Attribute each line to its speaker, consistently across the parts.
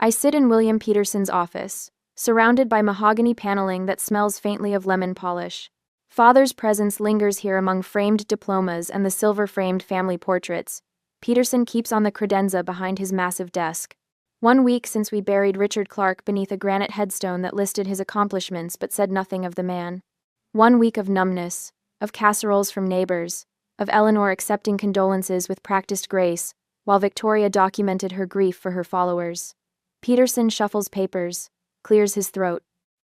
Speaker 1: I sit in William Peterson's office, surrounded by mahogany paneling that smells faintly of lemon polish. Father's presence lingers here among framed diplomas and the silver-framed family portraits. Peterson keeps on the credenza behind his massive desk. 1 week since we buried Richard Clark beneath a granite headstone that listed his accomplishments but said nothing of the man. 1 week of numbness, of casseroles from neighbors, of Eleanor accepting condolences with practiced grace, while Victoria documented her grief for her followers. Peterson shuffles papers, clears his throat.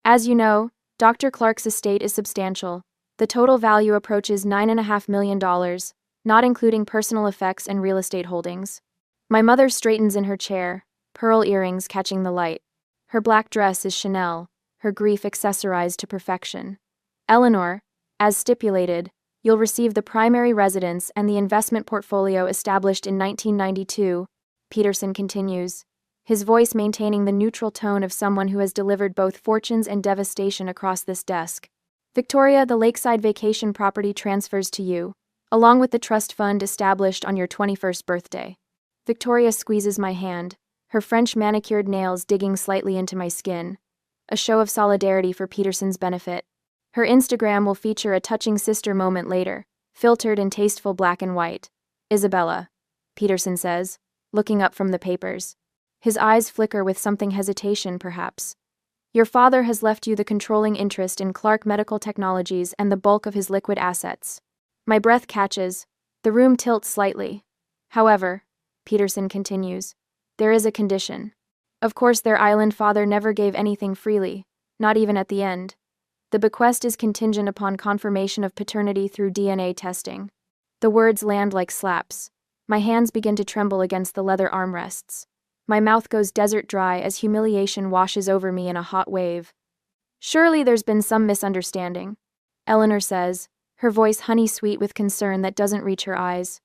Speaker 1: As you know, Dr. Clark's estate is substantial. The total value approaches $9.5 million, not including personal effects and real estate holdings. My mother straightens in her chair, pearl earrings catching the light. Her black dress is Chanel, her grief accessorized to perfection. Eleanor, as stipulated, you'll receive the primary residence and the investment portfolio established in 1992, Peterson continues, his voice maintaining the neutral tone of someone who has delivered both fortunes and devastation across this desk. Victoria, the lakeside vacation property transfers to you, along with the trust fund established on your 21st birthday. Victoria squeezes my hand, her French manicured nails digging slightly into my skin, a show of solidarity for Peterson's benefit. Her Instagram will feature a touching sister moment later, filtered in tasteful black and white. Isabella, Peterson says, looking up from the papers. His eyes flicker with something hesitation, perhaps. Your father has left you the controlling interest in Clark Medical Technologies and the bulk of his liquid assets. My breath catches. The room tilts slightly. However, Peterson continues, there is a condition. Of course, their island father never gave anything freely, not even at the end. The bequest is contingent upon confirmation of paternity through DNA testing. The words land like slaps. My hands begin to tremble against the leather armrests. My mouth goes desert dry as humiliation washes over me in a hot wave. Surely there's been some misunderstanding, Eleanor says, her voice honey-sweet with concern that doesn't reach her eyes.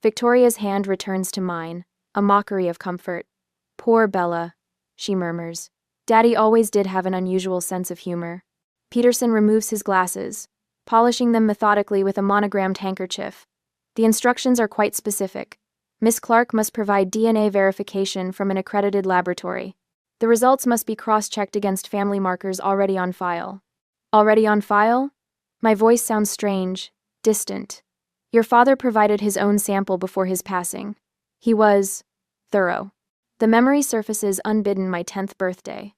Speaker 1: Victoria's hand returns to mine, a mockery of comfort. Poor Bella, she murmurs. Daddy always did have an unusual sense of humor. Peterson removes his glasses, polishing them methodically with a monogrammed handkerchief. The instructions are quite specific. Miss Clark must provide DNA verification from an accredited laboratory. The results must be cross-checked against family markers already on file. Already on file? My voice sounds strange, distant. Your father provided his own sample before his passing. He was thorough. The memory surfaces unbidden my 10th birthday.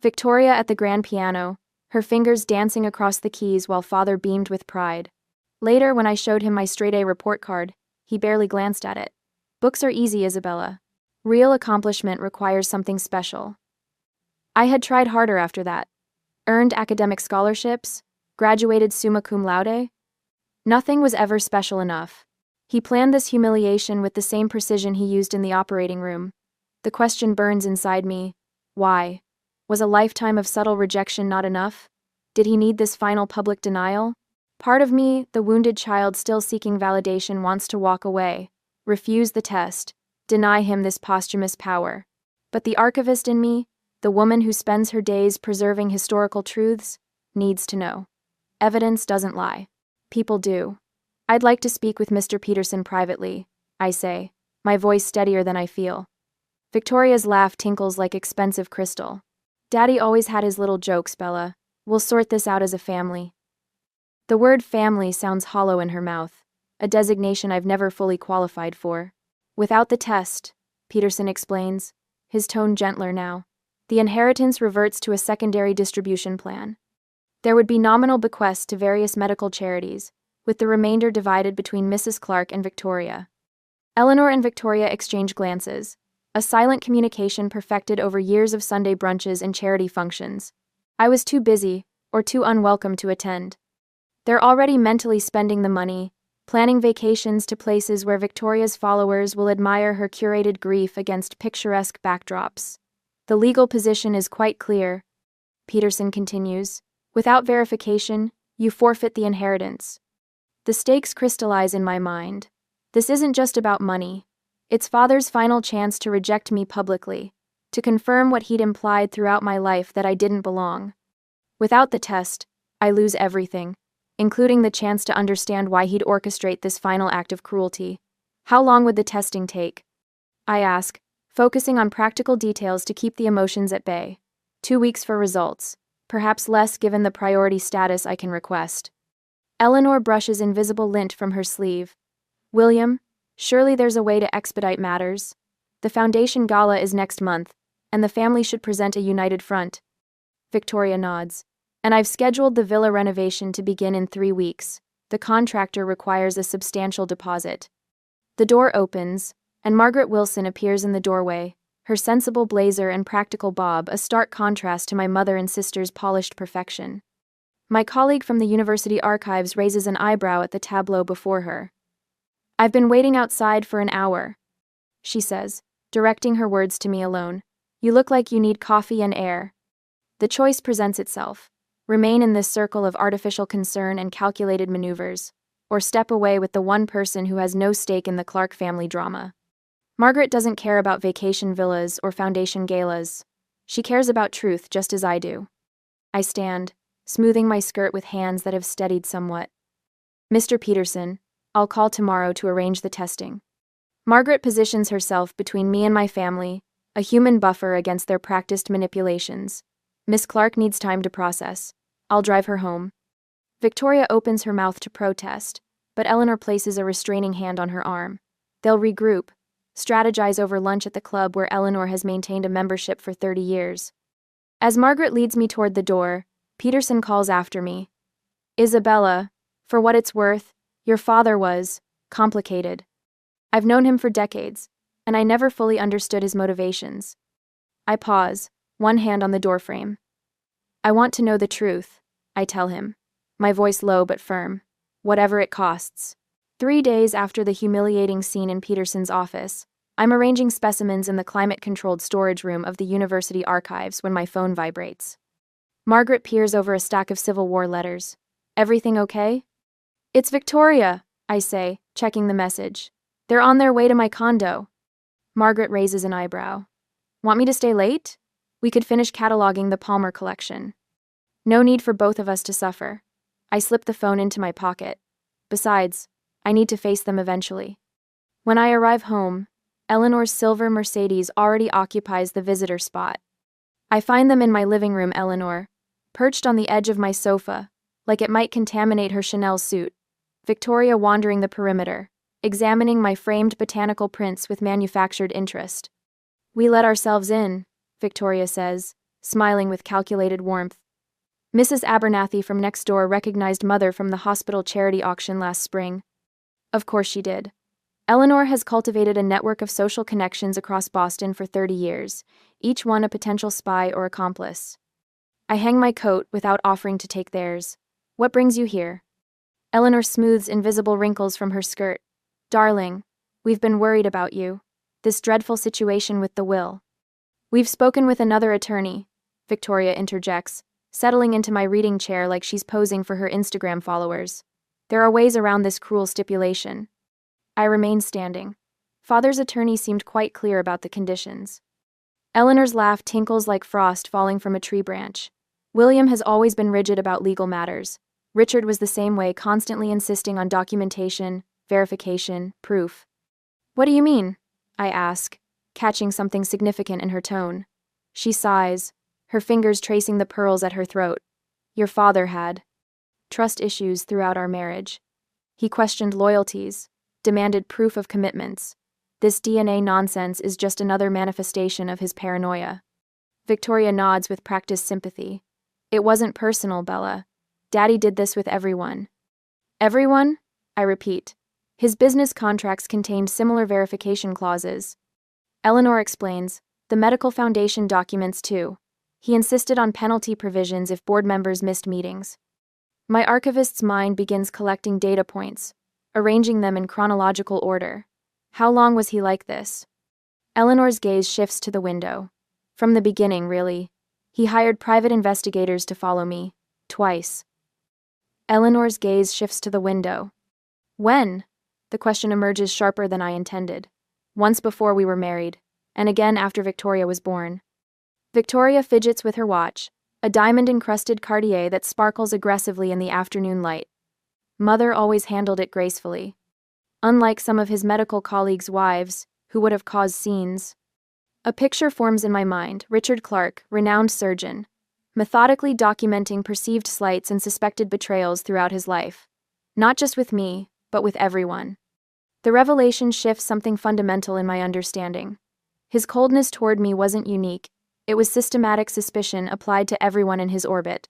Speaker 1: Victoria at the grand piano, her fingers dancing across the keys while father beamed with pride. Later, when I showed him my straight-A report card, he barely glanced at it. Books are easy, Isabella. Real accomplishment requires something special. I had tried harder after that. Earned academic scholarships, graduated summa cum laude. Nothing was ever special enough. He planned this humiliation with the same precision he used in the operating room. The question burns inside me. Why? Was a lifetime of subtle rejection not enough? Did he need this final public denial? Part of me, the wounded child still seeking validation, wants to walk away, refuse the test, deny him this posthumous power. But the archivist in me, the woman who spends her days preserving historical truths, needs to know. Evidence doesn't lie. People do. I'd like to speak with Mr. Peterson privately, I say, my voice steadier than I feel. Victoria's laugh tinkles like expensive crystal. Daddy always had his little jokes, Bella. We'll sort this out as a family. The word family sounds hollow in her mouth, a designation I've never fully qualified for. Without the test, Peterson explains, his tone gentler now, the inheritance reverts to a secondary distribution plan. There would be nominal bequests to various medical charities, with the remainder divided between Mrs. Clark and Victoria. Eleanor and Victoria exchange glances, a silent communication perfected over years of Sunday brunches and charity functions. I was too busy, or too unwelcome to attend. They're already mentally spending the money, planning vacations to places where Victoria's followers will admire her curated grief against picturesque backdrops. The legal position is quite clear, Peterson continues. Without verification, you forfeit the inheritance. The stakes crystallize in my mind. This isn't just about money. It's father's final chance to reject me publicly, to confirm what he'd implied throughout my life, that I didn't belong. Without the test, I lose everything, including the chance to understand why he'd orchestrate this final act of cruelty. How long would the testing take? I ask, focusing on practical details to keep the emotions at bay. 2 weeks for results, perhaps less given the priority status I can request. Eleanor brushes invisible lint from her sleeve. William, surely there's a way to expedite matters. The foundation gala is next month, and the family should present a united front. Victoria nods. And I've scheduled the villa renovation to begin in 3 weeks. The contractor requires a substantial deposit. The door opens, and Margaret Wilson appears in the doorway, her sensible blazer and practical bob a stark contrast to my mother and sister's polished perfection. My colleague from the university archives raises an eyebrow at the tableau before her. I've been waiting outside for an hour, she says, directing her words to me alone. You look like you need coffee and air. The choice presents itself. Remain in this circle of artificial concern and calculated maneuvers, or step away with the one person who has no stake in the Clark family drama. Margaret doesn't care about vacation villas or foundation galas. She cares about truth just as I do. I stand, smoothing my skirt with hands that have steadied somewhat. Mr. Peterson, I'll call tomorrow to arrange the testing. Margaret positions herself between me and my family, a human buffer against their practiced manipulations. Miss Clark needs time to process. I'll drive her home. Victoria opens her mouth to protest, but Eleanor places a restraining hand on her arm. They'll regroup, strategize over lunch at the club where Eleanor has maintained a membership for 30 years. As Margaret leads me toward the door, Peterson calls after me. Isabella, for what it's worth, your father was complicated. I've known him for decades, and I never fully understood his motivations. I pause, one hand on the doorframe. I want to know the truth, I tell him, my voice low but firm, whatever it costs. 3 days after the humiliating scene in Peterson's office, I'm arranging specimens in the climate-controlled storage room of the university archives when my phone vibrates. Margaret peers over a stack of Civil War letters. Everything okay? It's Victoria, I say, checking the message. They're on their way to my condo. Margaret raises an eyebrow. Want me to stay late? We could finish cataloging the Palmer collection. No need for both of us to suffer. I slip the phone into my pocket. Besides, I need to face them eventually. When I arrive home, Eleanor's silver Mercedes already occupies the visitor spot. I find them in my living room, Eleanor, perched on the edge of my sofa, like it might contaminate her Chanel suit. Victoria wandering the perimeter, examining my framed botanical prints with manufactured interest. We let ourselves in, Victoria says, smiling with calculated warmth. Mrs. Abernathy from next door recognized Mother from the hospital charity auction last spring. Of course she did. Eleanor has cultivated a network of social connections across Boston for 30 years, each one a potential spy or accomplice. I hang my coat without offering to take theirs. What brings you here? Eleanor smooths invisible wrinkles from her skirt. Darling, we've been worried about you. This dreadful situation with the will. We've spoken with another attorney, Victoria interjects, settling into my reading chair like she's posing for her Instagram followers. There are ways around this cruel stipulation. I remain standing. Father's attorney seemed quite clear about the conditions. Eleanor's laugh tinkles like frost falling from a tree branch. William has always been rigid about legal matters. Richard was the same way, constantly insisting on documentation, verification, proof. What do you mean? I ask, catching something significant in her tone. She sighs, her fingers tracing the pearls at her throat. Your father had trust issues throughout our marriage. He questioned loyalties, demanded proof of commitments. This DNA nonsense is just another manifestation of his paranoia. Victoria nods with practiced sympathy. It wasn't personal, Bella. Daddy did this with everyone. Everyone? I repeat. His business contracts contained similar verification clauses. Eleanor explains, the medical foundation documents too. He insisted on penalty provisions if board members missed meetings. My archivist's mind begins collecting data points, arranging them in chronological order. How long was he like this? Eleanor's gaze shifts to the window. From the beginning, really. He hired private investigators to follow me. Twice. Eleanor's gaze shifts to the window. When? The question emerges sharper than I intended. Once before we were married, and again after Victoria was born. Victoria fidgets with her watch, a diamond-encrusted Cartier that sparkles aggressively in the afternoon light. Mother always handled it gracefully. Unlike some of his medical colleagues' wives, who would have caused scenes. A picture forms in my mind: Richard Clark, renowned surgeon, methodically documenting perceived slights and suspected betrayals throughout his life. Not just with me, but with everyone. The revelation shifts something fundamental in my understanding. His coldness toward me wasn't unique, it was systematic suspicion applied to everyone in his orbit.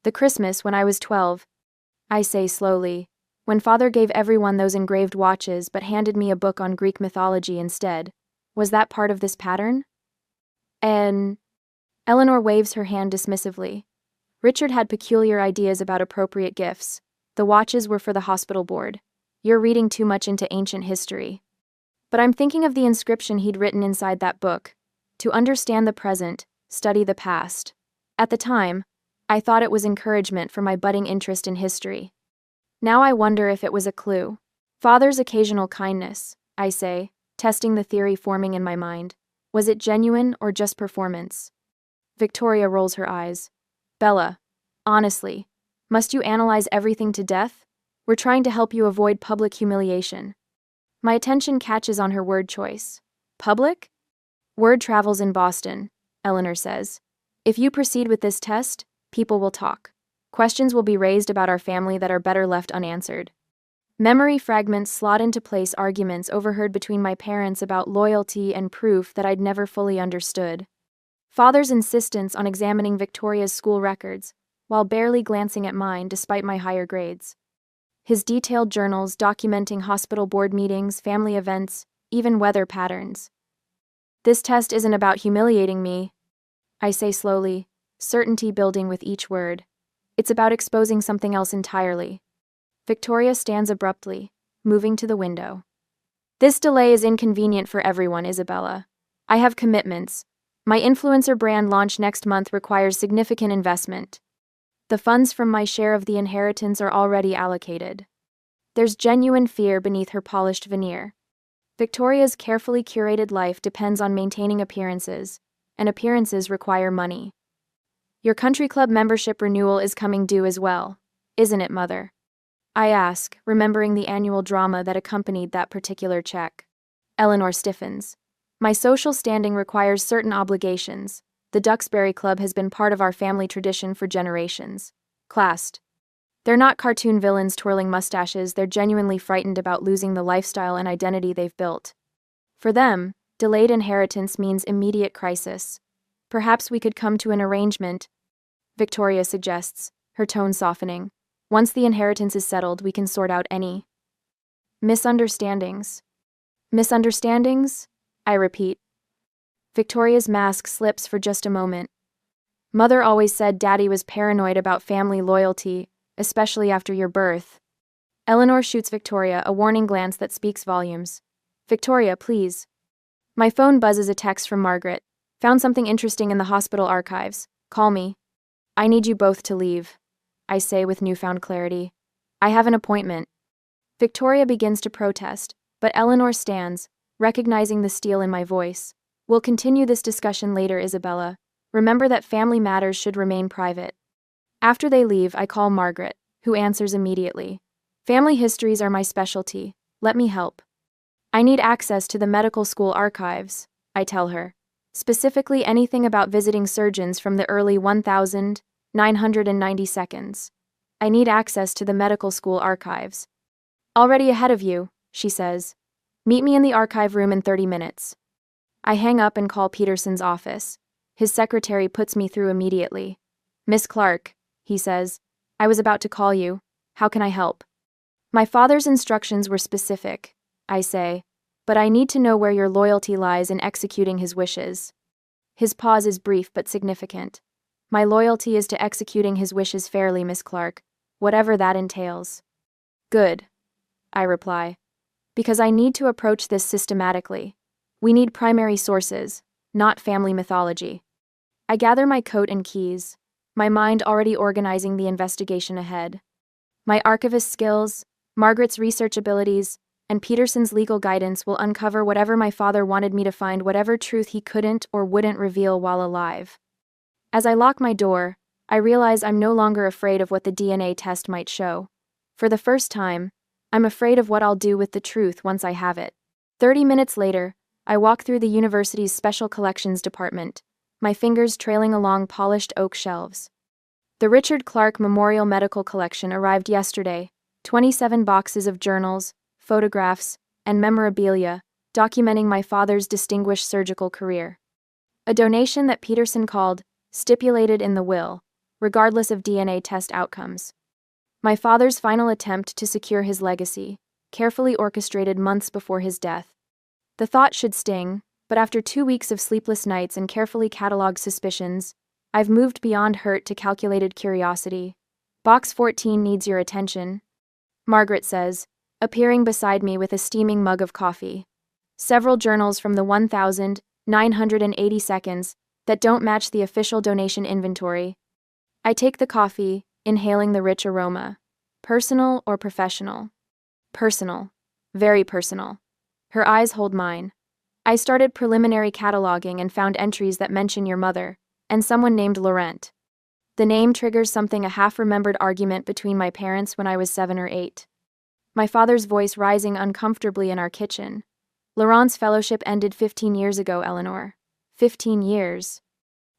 Speaker 1: The Christmas when I was 12, I say slowly, when Father gave everyone those engraved watches but handed me a book on Greek mythology instead, was that part of this pattern? And Eleanor waves her hand dismissively. Richard had peculiar ideas about appropriate gifts. The watches were for the hospital board. You're reading too much into ancient history. But I'm thinking of the inscription he'd written inside that book. To understand the present, study the past. At the time, I thought it was encouragement for my budding interest in history. Now I wonder if it was a clue. Father's occasional kindness, I say, testing the theory forming in my mind. Was it genuine or just performance? Victoria rolls her eyes. Bella, honestly, must you analyze everything to death? We're trying to help you avoid public humiliation. My attention catches on her word choice. Public? Word travels in Boston, Eleanor says. If you proceed with this test, people will talk. Questions will be raised about our family that are better left unanswered. Memory fragments slot into place arguments overheard between my parents about loyalty and proof that I'd never fully understood. Father's insistence on examining Victoria's school records, while barely glancing at mine despite my higher grades. His detailed journals documenting hospital board meetings, family events, even weather patterns. This test isn't about humiliating me, I say slowly, certainty building with each word. It's about exposing something else entirely. Victoria stands abruptly, moving to the window. This delay is inconvenient for everyone, Isabella. I have commitments. My influencer brand launch next month requires significant investment. The funds from my share of the inheritance are already allocated. There's genuine fear beneath her polished veneer. Victoria's carefully curated life depends on maintaining appearances, and appearances require money. Your country club membership renewal is coming due as well, isn't it, Mother? I ask, remembering the annual drama that accompanied that particular check. Eleanor stiffens. My social standing requires certain obligations. The Duxbury Club has been part of our family tradition for generations. Classed. They're not cartoon villains twirling mustaches, they're genuinely frightened about losing the lifestyle and identity they've built. For them, delayed inheritance means immediate crisis. Perhaps we could come to an arrangement, Victoria suggests, her tone softening. Once the inheritance is settled, we can sort out any misunderstandings. Misunderstandings? I repeat. Victoria's mask slips for just a moment. Mother always said Daddy was paranoid about family loyalty, especially after your birth. Eleanor shoots Victoria a warning glance that speaks volumes. Victoria, please. My phone buzzes a text from Margaret. Found something interesting in the hospital archives. Call me. I need you both to leave, I say with newfound clarity. I have an appointment. Victoria begins to protest, but Eleanor stands, recognizing the steel in my voice. We'll continue this discussion later, Isabella. Remember that family matters should remain private. After they leave, I call Margaret, who answers immediately. Family histories are my specialty. Let me help. I need access to the medical school archives, I tell her. Specifically anything about visiting surgeons from the early 1992. I need access to the medical school archives. Already ahead of you, she says. Meet me in the archive room in 30 minutes. I hang up and call Peterson's office. His secretary puts me through immediately. Miss Clark, he says, I was about to call you. How can I help? My father's instructions were specific, I say, but I need to know where your loyalty lies in executing his wishes. His pause is brief but significant. My loyalty is to executing his wishes fairly, Miss Clark, whatever that entails. Good, I reply, because I need to approach this systematically. We need primary sources, not family mythology. I gather my coat and keys, my mind already organizing the investigation ahead. My archivist skills, Margaret's research abilities, and Peterson's legal guidance will uncover whatever my father wanted me to find, whatever truth he couldn't or wouldn't reveal while alive. As I lock my door, I realize I'm no longer afraid of what the DNA test might show. For the first time, I'm afraid of what I'll do with the truth once I have it. 30 minutes later, I walk through the university's special collections department, my fingers trailing along polished oak shelves. The Richard Clark Memorial Medical Collection arrived yesterday, 27 boxes of journals, photographs, and memorabilia, documenting my father's distinguished surgical career. A donation that Peterson called stipulated in the will, regardless of DNA test outcomes. My father's final attempt to secure his legacy, carefully orchestrated months before his death. The thought should sting, but after 2 weeks of sleepless nights and carefully catalogued suspicions, I've moved beyond hurt to calculated curiosity. Box 14 needs your attention, Margaret says, appearing beside me with a steaming mug of coffee. Several journals from the 1,980 seconds that don't match the official donation inventory. I take the coffee, inhaling the rich aroma. Personal or professional? Personal. Very personal. Her eyes hold mine. I started preliminary cataloging and found entries that mention your mother, and someone named Laurent. The name triggers something a half-remembered argument between my parents when I was 7 or 8. My father's voice rising uncomfortably in our kitchen. Laurent's fellowship ended 15 years ago, Eleanor. 15 years.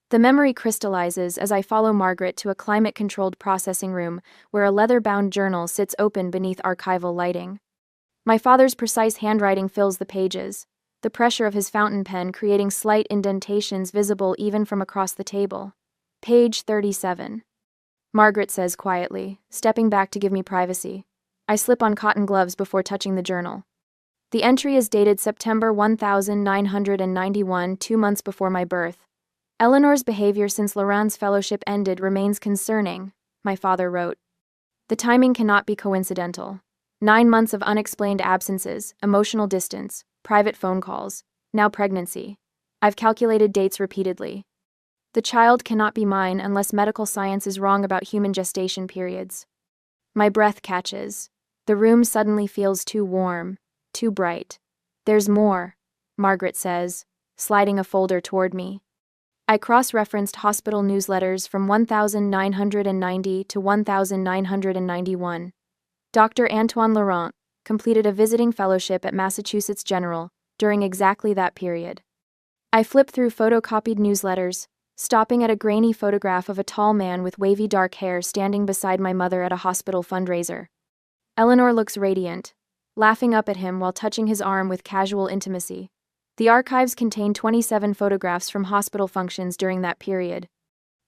Speaker 1: The memory crystallizes as I follow Margaret to a climate-controlled processing room where a leather-bound journal sits open beneath archival lighting. My father's precise handwriting fills the pages, the pressure of his fountain pen creating slight indentations visible even from across the table. Page 37. Margaret says quietly, stepping back to give me privacy. I slip on cotton gloves before touching the journal. The entry is dated September 1991, 2 months before my birth. Eleanor's behavior since Laurent's fellowship ended remains concerning, my father wrote. The timing cannot be coincidental. 9 months of unexplained absences, emotional distance, private phone calls, now pregnancy. I've calculated dates repeatedly. The child cannot be mine unless medical science is wrong about human gestation periods. My breath catches. The room suddenly feels too warm, too bright. There's more, Margaret says, sliding a folder toward me. I cross-referenced hospital newsletters from 1990 to 1991. Dr. Antoine Laurent completed a visiting fellowship at Massachusetts General during exactly that period. I flip through photocopied newsletters, stopping at a grainy photograph of a tall man with wavy dark hair standing beside my mother at a hospital fundraiser. Eleanor looks radiant, laughing up at him while touching his arm with casual intimacy. The archives contain 27 photographs from hospital functions during that period.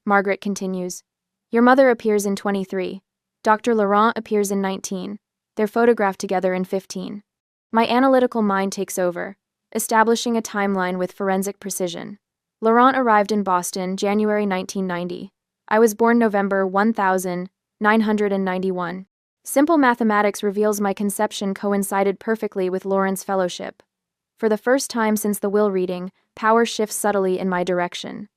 Speaker 1: Margaret continues. Your mother appears in 23. Dr. Laurent appears in 19. They're photographed together in 15. My analytical mind takes over, establishing a timeline with forensic precision. Laurent arrived in Boston, January 1990. I was born November 1991. Simple mathematics reveals my conception coincided perfectly with Laurent's fellowship. For the first time since the will reading, power shifts subtly in my direction.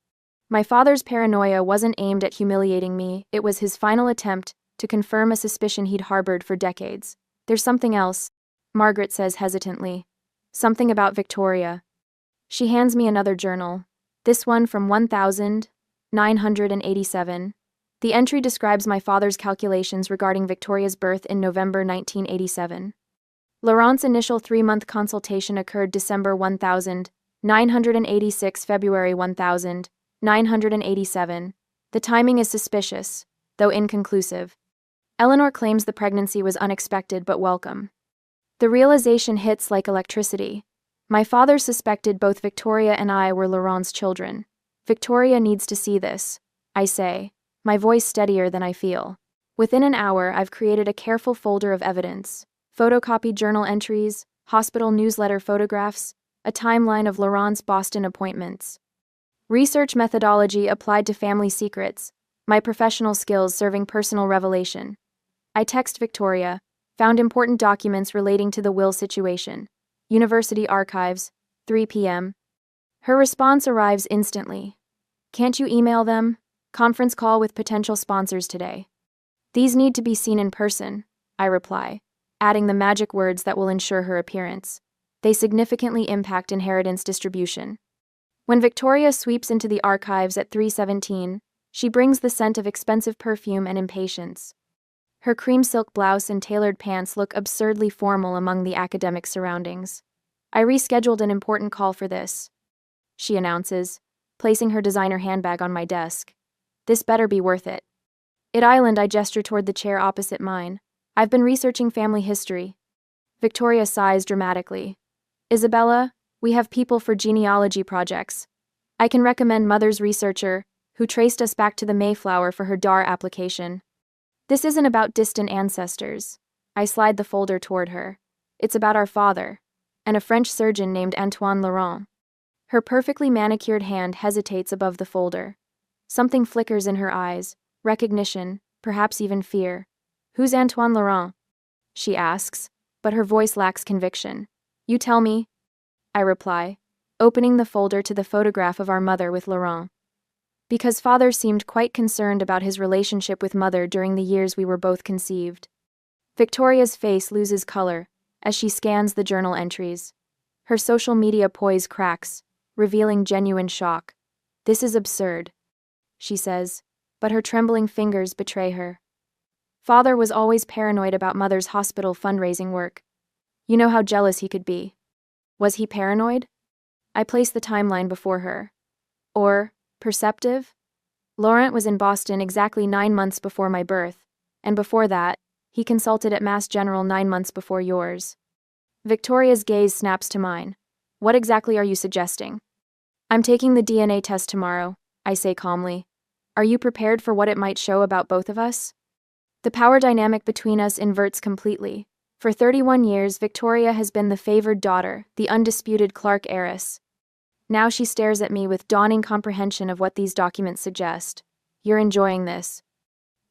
Speaker 1: My father's paranoia wasn't aimed at humiliating me, it was his final attempt to confirm a suspicion he'd harbored for decades. There's something else, Margaret says hesitantly. Something about Victoria. She hands me another journal. This one from 1987. The entry describes my father's calculations regarding Victoria's birth in November 1987. Laurent's initial 3-month consultation occurred December 1986, February 1987. The timing is suspicious, though inconclusive. Eleanor claims the pregnancy was unexpected but welcome. The realization hits like electricity. My father suspected both Victoria and I were Laurent's children. Victoria needs to see this, I say, my voice steadier than I feel. Within an hour, I've created a careful folder of evidence. Photocopied journal entries, hospital newsletter photographs, a timeline of Laurent's Boston appointments. Research methodology applied to family secrets, my professional skills serving personal revelation. I text Victoria, found important documents relating to the will situation. University archives, 3 p.m. Her response arrives instantly. Can't you email them? Conference call with potential sponsors today. These need to be seen in person, I reply, adding the magic words that will ensure her appearance. They significantly impact inheritance distribution. When Victoria sweeps into the archives at 3:17, she brings the scent of expensive perfume and impatience. Her cream silk blouse and tailored pants look absurdly formal among the academic surroundings. I rescheduled an important call for this, she announces, placing her designer handbag on my desk. This better be worth it. At Island, I gesture toward the chair opposite mine. I've been researching family history. Victoria sighs dramatically. Isabella, we have people for genealogy projects. I can recommend Mother's researcher, who traced us back to the Mayflower for her DAR application. This isn't about distant ancestors. I slide the folder toward her. It's about our father, and a French surgeon named Antoine Laurent. Her perfectly manicured hand hesitates above the folder. Something flickers in her eyes, recognition, perhaps even fear. Who's Antoine Laurent? She asks, but her voice lacks conviction. You tell me, I reply, opening the folder to the photograph of our mother with Laurent. Because father seemed quite concerned about his relationship with mother during the years we were both conceived. Victoria's face loses color as she scans the journal entries. Her social media poise cracks, revealing genuine shock. This is absurd, she says, but her trembling fingers betray her. Father was always paranoid about mother's hospital fundraising work. You know how jealous he could be. Was he paranoid? I place the timeline before her. Or, perceptive? Laurent was in Boston exactly 9 months before my birth, and before that, he consulted at Mass General 9 months before yours. Victoria's gaze snaps to mine. What exactly are you suggesting? I'm taking the DNA test tomorrow, I say calmly. Are you prepared for what it might show about both of us? The power dynamic between us inverts completely. For 31 years, Victoria has been the favored daughter, the undisputed Clark heiress. Now she stares at me with dawning comprehension of what these documents suggest. You're enjoying this,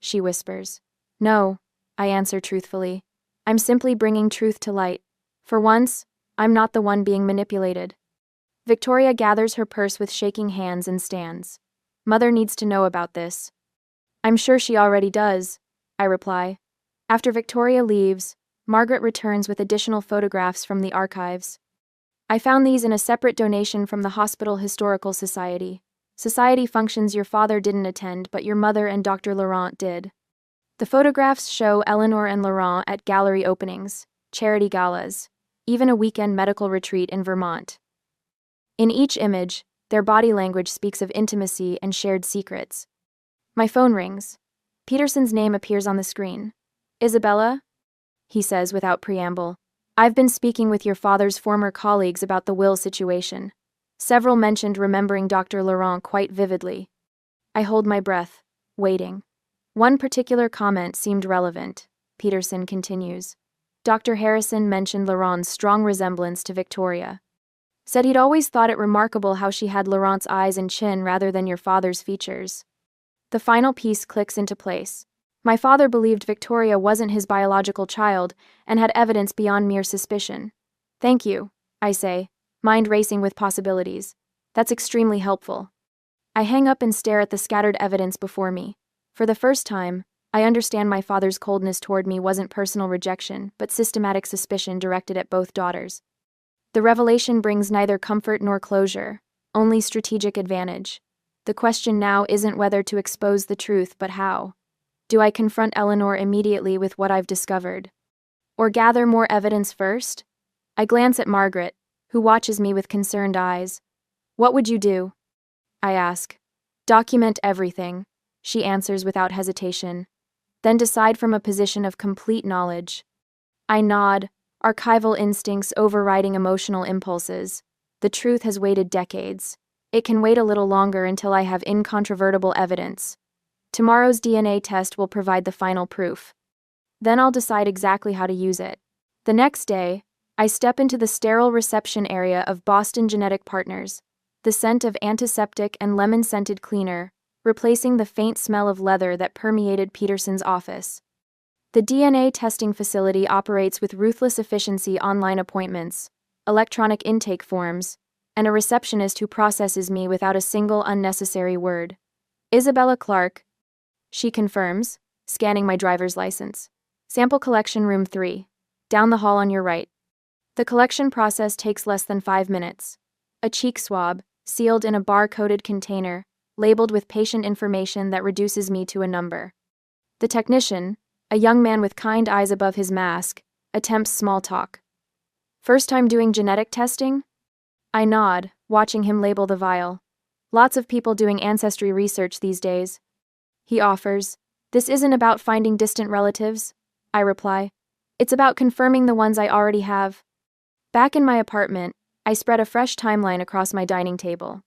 Speaker 1: she whispers. No, I answer truthfully. I'm simply bringing truth to light. For once, I'm not the one being manipulated. Victoria gathers her purse with shaking hands and stands. Mother needs to know about this. I'm sure she already does, I reply. After Victoria leaves, Margaret returns with additional photographs from the archives. I found these in a separate donation from the Hospital Historical Society. Society functions your father didn't attend, but your mother and Dr. Laurent did. The photographs show Eleanor and Laurent at gallery openings, charity galas, even a weekend medical retreat in Vermont. In each image, their body language speaks of intimacy and shared secrets. My phone rings. Peterson's name appears on the screen. Isabella? He says without preamble. I've been speaking with your father's former colleagues about the will situation. Several mentioned remembering Dr. Laurent quite vividly. I hold my breath, waiting. One particular comment seemed relevant, Peterson continues. Dr. Harrison mentioned Laurent's strong resemblance to Victoria. Said he'd always thought it remarkable how she had Laurent's eyes and chin rather than your father's features. The final piece clicks into place. My father believed Victoria wasn't his biological child and had evidence beyond mere suspicion. Thank you, I say, mind racing with possibilities. That's extremely helpful. I hang up and stare at the scattered evidence before me. For the first time, I understand my father's coldness toward me wasn't personal rejection, but systematic suspicion directed at both daughters. The revelation brings neither comfort nor closure, only strategic advantage. The question now isn't whether to expose the truth, but how. Do I confront Eleanor immediately with what I've discovered? Or gather more evidence first? I glance at Margaret, who watches me with concerned eyes. What would you do? I ask. Document everything, she answers without hesitation. Then decide from a position of complete knowledge. I nod, archival instincts overriding emotional impulses. The truth has waited decades. It can wait a little longer until I have incontrovertible evidence. Tomorrow's DNA test will provide the final proof. Then I'll decide exactly how to use it. The next day, I step into the sterile reception area of Boston Genetic Partners, the scent of antiseptic and lemon-scented cleaner, replacing the faint smell of leather that permeated Peterson's office. The DNA testing facility operates with ruthless efficiency: online appointments, electronic intake forms, and a receptionist who processes me without a single unnecessary word. Isabella Clark, she confirms, scanning my driver's license. Sample collection room 3. Down the hall on your right. The collection process takes less than 5 minutes. A cheek swab, sealed in a bar-coded container, labeled with patient information that reduces me to a number. The technician, a young man with kind eyes above his mask, attempts small talk. First time doing genetic testing? I nod, watching him label the vial. Lots of people doing ancestry research these days. He offers, "This isn't about finding distant relatives," I reply. "It's about confirming the ones I already have." Back in my apartment, I spread a fresh timeline across my dining table.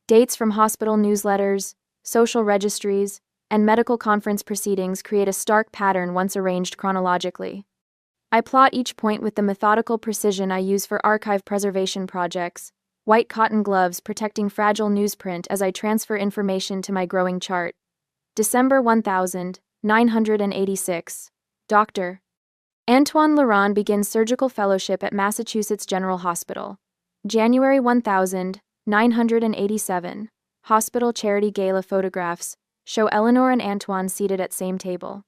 Speaker 1: Dates from hospital newsletters, social registries, and medical conference proceedings create a stark pattern once arranged chronologically. I plot each point with the methodical precision I use for archive preservation projects, white cotton gloves protecting fragile newsprint as I transfer information to my growing chart. December 1986. Dr. Antoine Laurent begins surgical fellowship at Massachusetts General Hospital. January 1987. Hospital charity gala photographs show Eleanor and Antoine seated at same table.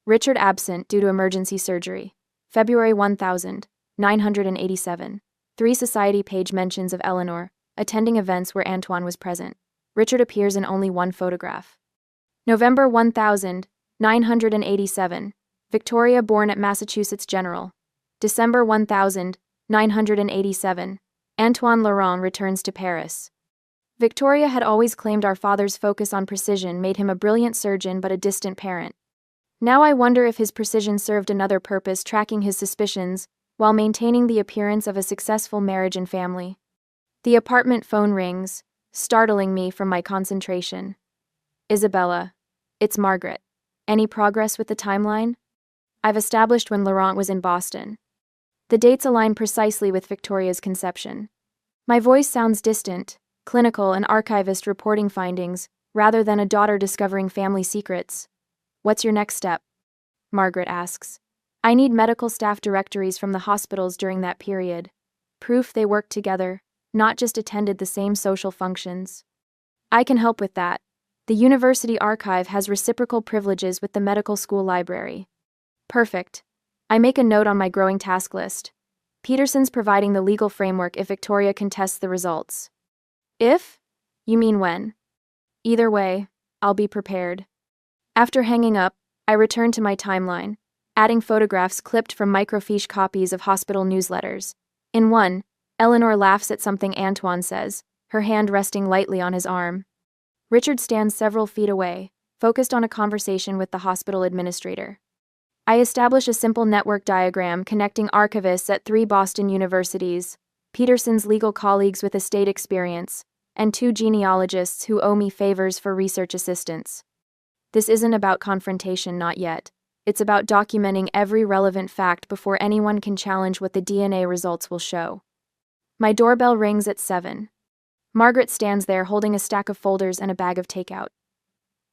Speaker 1: Richard absent due to emergency surgery. February 1987. 3 society page mentions of Eleanor attending events where Antoine was present. Richard appears in only one photograph. November 1987. Victoria born at Massachusetts General. December 1987. Antoine Laurent returns to Paris. Victoria had always claimed our father's focus on precision made him a brilliant surgeon but a distant parent. Now I wonder if his precision served another purpose, tracking his suspicions while maintaining the appearance of a successful marriage and family. The apartment phone rings, startling me from my concentration. Isabella. It's Margaret. Any progress with the timeline? I've established when Laurent was in Boston. The dates align precisely with Victoria's conception. My voice sounds distant, clinical, and archivist reporting findings, rather than a daughter discovering family secrets. What's your next step? Margaret asks. I need medical staff directories from the hospitals during that period. Proof they worked together, not just attended the same social functions. I can help with that. The university archive has reciprocal privileges with the medical school library. Perfect. I make a note on my growing task list. Peterson's providing the legal framework if Victoria contests the results. If? You mean when? Either way, I'll be prepared. After hanging up, I return to my timeline, adding photographs clipped from microfiche copies of hospital newsletters. In one, Eleanor laughs at something Antoine says, her hand resting lightly on his arm. Richard stands several feet away, focused on a conversation with the hospital administrator. I establish a simple network diagram connecting archivists at 3 Boston universities, Peterson's legal colleagues with estate experience, and 2 genealogists who owe me favors for research assistance. This isn't about confrontation, not yet. It's about documenting every relevant fact before anyone can challenge what the DNA results will show. My doorbell rings at 7. Margaret stands there holding a stack of folders and a bag of takeout.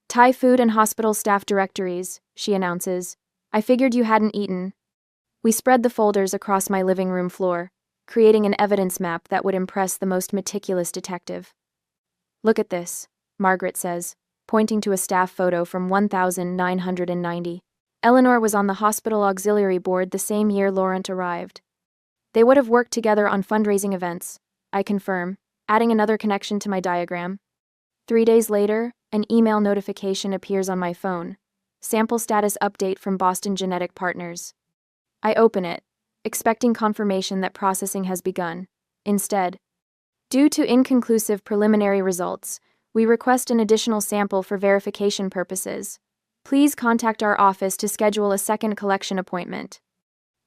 Speaker 1: Thai food and hospital staff directories, she announces. I figured you hadn't eaten. We spread the folders across my living room floor, creating an evidence map that would impress the most meticulous detective. Look at this, Margaret says, pointing to a staff photo from 1990. Eleanor was on the hospital auxiliary board the same year Laurent arrived. They would have worked together on fundraising events, I confirm, adding another connection to my diagram. 3 days later, an email notification appears on my phone. Sample status update from Boston Genetic Partners. I open it, expecting confirmation that processing has begun. Instead, due to inconclusive preliminary results, we request an additional sample for verification purposes. Please contact our office to schedule a second collection appointment.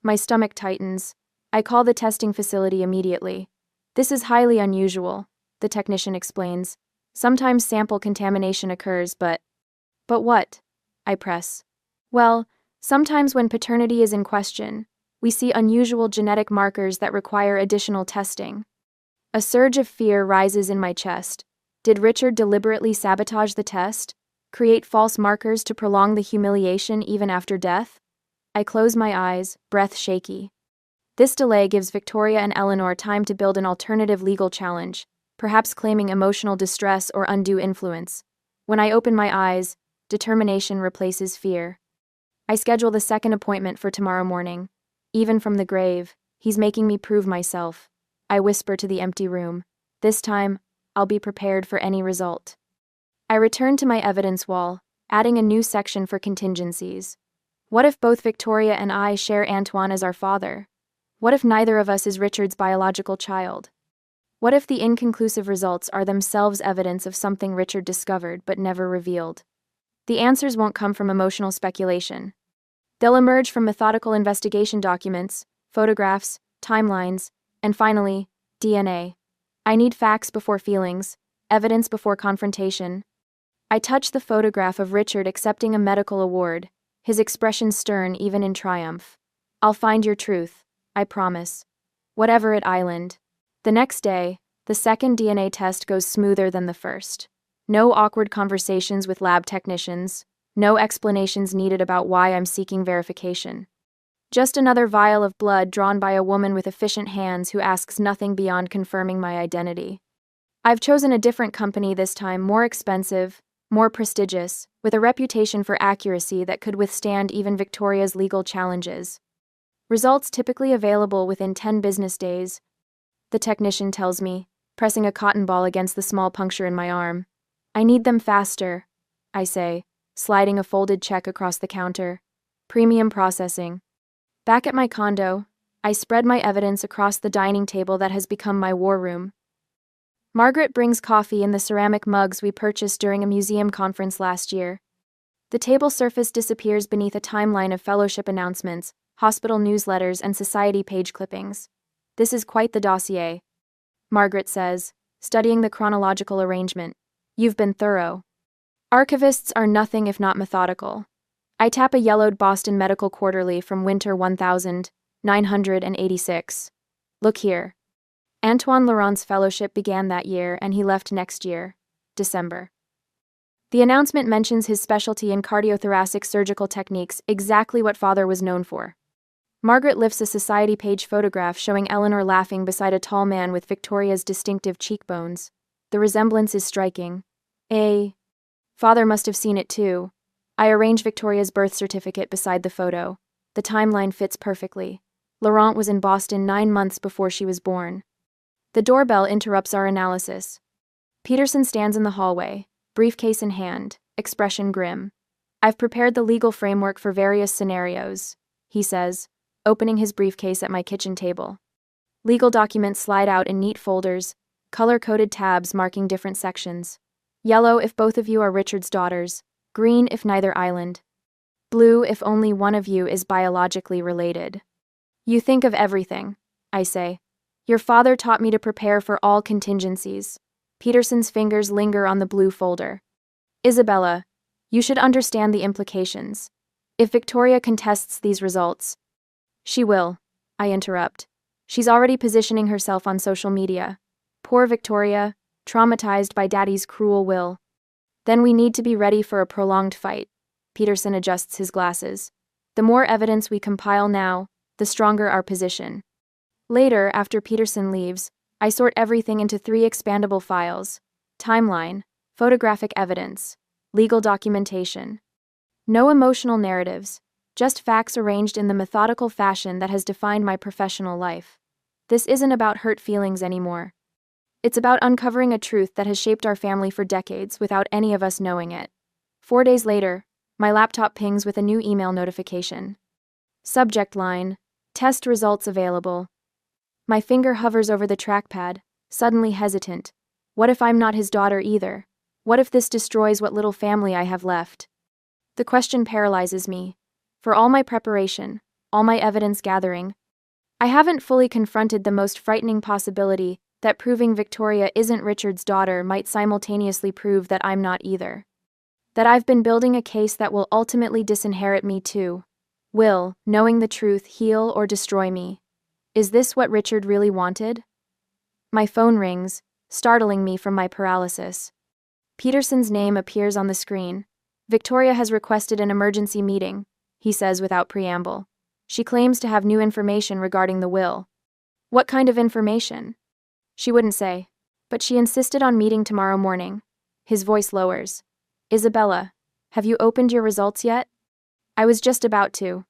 Speaker 1: My stomach tightens. I call the testing facility immediately. This is highly unusual, the technician explains. Sometimes sample contamination occurs, but what? I press. Well, sometimes when paternity is in question, we see unusual genetic markers that require additional testing. A surge of fear rises in my chest. Did Richard deliberately sabotage the test? Create false markers to prolong the humiliation even after death? I close my eyes, breath shaky. This delay gives Victoria and Eleanor time to build an alternative legal challenge, perhaps claiming emotional distress or undue influence. When I open my eyes, determination replaces fear. I schedule the second appointment for tomorrow morning. Even from the grave, he's making me prove myself. I whisper to the empty room. This time, I'll be prepared for any result. I return to my evidence wall, adding a new section for contingencies. What if both Victoria and I share Antoine as our father? What if neither of us is Richard's biological child? What if the inconclusive results are themselves evidence of something Richard discovered but never revealed? The answers won't come from emotional speculation. They'll emerge from methodical investigation documents, photographs, timelines, and finally, DNA. I need facts before feelings, evidence before confrontation. I touch the photograph of Richard accepting a medical award, his expression stern even in triumph. I'll find your truth, I promise. Whatever it island. The next day, the second DNA test goes smoother than the first. No awkward conversations with lab technicians, no explanations needed about why I'm seeking verification. Just another vial of blood drawn by a woman with efficient hands who asks nothing beyond confirming my identity. I've chosen a different company this time, more expensive, more prestigious, with a reputation for accuracy that could withstand even Victoria's legal challenges. Results typically available within 10 business days. The technician tells me, pressing a cotton ball against the small puncture in my arm. I need them faster, I say, sliding a folded check across the counter. Premium processing. Back at my condo, I spread my evidence across the dining table that has become my war room. Margaret brings coffee in the ceramic mugs we purchased during a museum conference last year. The table surface disappears beneath a timeline of fellowship announcements, hospital newsletters, and society page clippings. This is quite the dossier, Margaret says, studying the chronological arrangement. You've been thorough. Archivists are nothing if not methodical. I tap a yellowed Boston Medical Quarterly from winter 1986. Look here. Antoine Laurent's fellowship began that year and he left next year, December. The announcement mentions his specialty in cardiothoracic surgical techniques, exactly what father was known for. Margaret lifts a society page photograph showing Eleanor laughing beside a tall man with Victoria's distinctive cheekbones. The resemblance is striking. Father must have seen it too. I arrange Victoria's birth certificate beside the photo. The timeline fits perfectly. Laurent was in Boston 9 months before she was born. The doorbell interrupts our analysis. Peterson stands in the hallway, briefcase in hand, expression grim. I've prepared the legal framework for various scenarios, he says, opening his briefcase at my kitchen table. Legal documents slide out in neat folders, color-coded tabs marking different sections. Yellow if both of you are Richard's daughters, green if neither island, blue if only one of you is biologically related. You think of everything, I say. Your father taught me to prepare for all contingencies. Peterson's fingers linger on the blue folder. Isabella, you should understand the implications. If Victoria contests these results, she will, I interrupt. She's already positioning herself on social media. Poor Victoria, traumatized by Daddy's cruel will. Then we need to be ready for a prolonged fight. Peterson adjusts his glasses. The more evidence we compile now, the stronger our position. Later, after Peterson leaves, I sort everything into 3 expandable files: timeline, photographic evidence, legal documentation. No emotional narratives, just facts arranged in the methodical fashion that has defined my professional life. This isn't about hurt feelings anymore. It's about uncovering a truth that has shaped our family for decades without any of us knowing it. 4 days later, my laptop pings with a new email notification. Subject line: test results available. My finger hovers over the trackpad, suddenly hesitant. What if I'm not his daughter either? What if this destroys what little family I have left? The question paralyzes me. For all my preparation, all my evidence gathering, I haven't fully confronted the most frightening possibility that proving Victoria isn't Richard's daughter might simultaneously prove that I'm not either. That I've been building a case that will ultimately disinherit me too. Will, knowing the truth, heal or destroy me? Is this what Richard really wanted? My phone rings, startling me from my paralysis. Peterson's name appears on the screen. Victoria has requested an emergency meeting, he says without preamble. She claims to have new information regarding the will. What kind of information? She wouldn't say, but she insisted on meeting tomorrow morning. His voice lowers. Isabella, have you opened your results yet? I was just about to.